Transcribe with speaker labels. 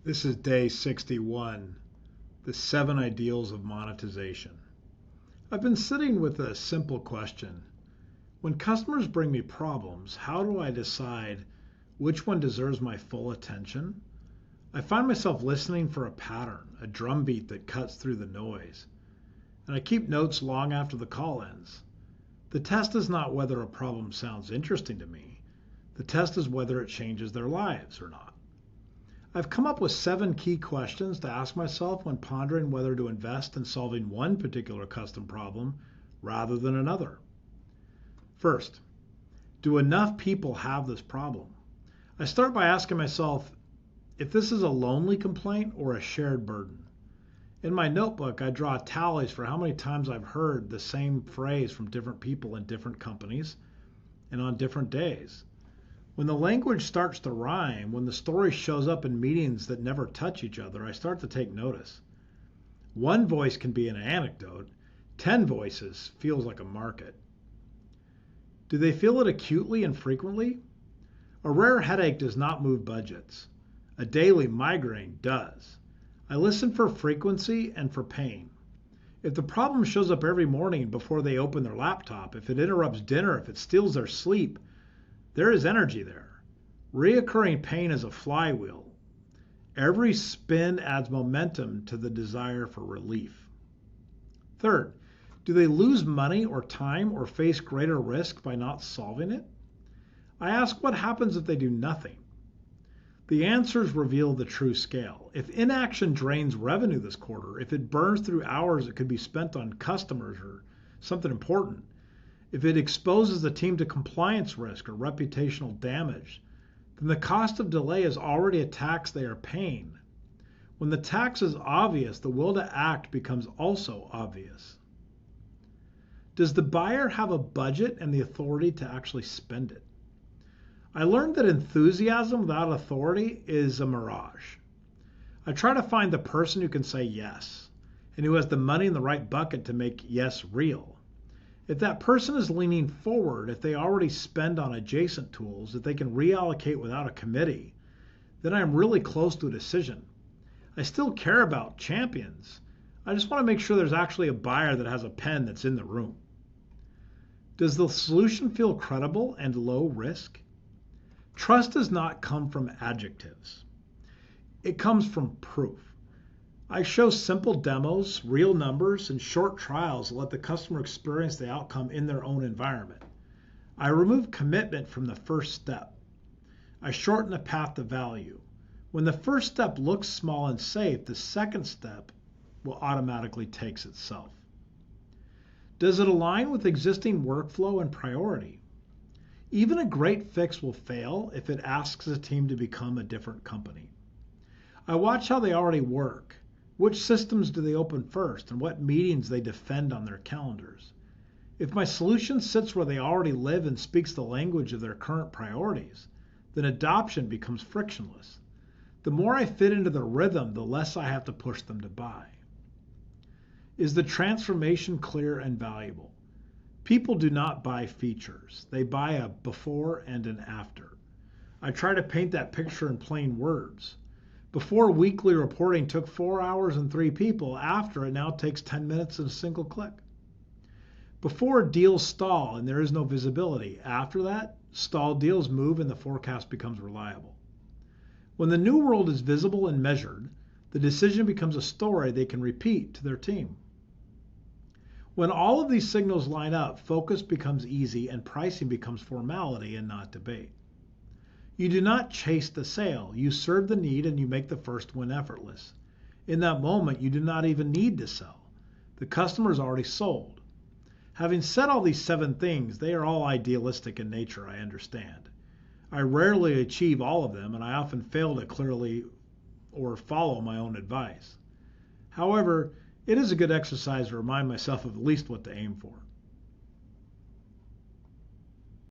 Speaker 1: This is day 61, the 7 ideals of monetization. I've been sitting with a simple question. When customers bring me problems, how do I decide which one deserves my full attention? I find myself listening for a pattern, a drumbeat that cuts through the noise. And I keep notes long after the call ends. The test is not whether a problem sounds interesting to me. The test is whether it changes their lives or not. I've come up with 7 key questions to ask myself when pondering whether to invest in solving one particular custom problem rather than another. First, do enough people have this problem? I start by asking myself if this is a lonely complaint or a shared burden. In my notebook, I draw tallies for how many times I've heard the same phrase from different people in different companies and on different days. When the language starts to rhyme, when the story shows up in meetings that never touch each other, I start to take notice. One voice can be an anecdote. 10 voices feels like a market. Do they feel it acutely and frequently? A rare headache does not move budgets. A daily migraine does. I listen for frequency and for pain. If the problem shows up every morning before they open their laptop, if it interrupts dinner, if it steals their sleep, there is energy there. Reoccurring pain is a flywheel. Every spin adds momentum to the desire for relief. Third, do they lose money or time or face greater risk by not solving it? I ask what happens if they do nothing. The answers reveal the true scale. If inaction drains revenue this quarter, if it burns through hours that could be spent on customers or something important, if it exposes the team to compliance risk or reputational damage, then the cost of delay is already a tax they are paying. When the tax is obvious, the will to act becomes also obvious. Does the buyer have a budget and the authority to actually spend it? I learned that enthusiasm without authority is a mirage. I try to find the person who can say yes and who has the money in the right bucket to make yes real. If that person is leaning forward, if they already spend on adjacent tools, if they can reallocate without a committee, then I'm really close to a decision. I still care about champions. I just want to make sure there's actually a buyer that has a pen that's in the room. Does the solution feel credible and low risk? Trust does not come from adjectives. It comes from proof. I show simple demos, real numbers, and short trials to let the customer experience the outcome in their own environment. I remove commitment from the first step. I shorten the path to value. When the first step looks small and safe, the second step will automatically take itself. Does it align with existing workflow and priority? Even a great fix will fail if it asks a team to become a different company. I watch how they already work. Which systems do they open first, and what meetings they defend on their calendars? If my solution sits where they already live and speaks the language of their current priorities, then adoption becomes frictionless. The more I fit into the rhythm, the less I have to push them to buy. Is the transformation clear and valuable? People do not buy features. They buy a before and an after. I try to paint that picture in plain words. Before, weekly reporting took 4 hours and 3 people. After, it now takes 10 minutes and a single click. Before, deals stall and there is no visibility. After that, stalled deals move and the forecast becomes reliable. When the new world is visible and measured, the decision becomes a story they can repeat to their team. When all of these signals line up, focus becomes easy and pricing becomes formality and not debate. You do not chase the sale. You serve the need and you make the first win effortless. In that moment, you do not even need to sell. The customer is already sold. Having said all these 7 things, they are all idealistic in nature, I understand. I rarely achieve all of them, and I often fail to clearly or follow my own advice. However, it is a good exercise to remind myself of at least what to aim for.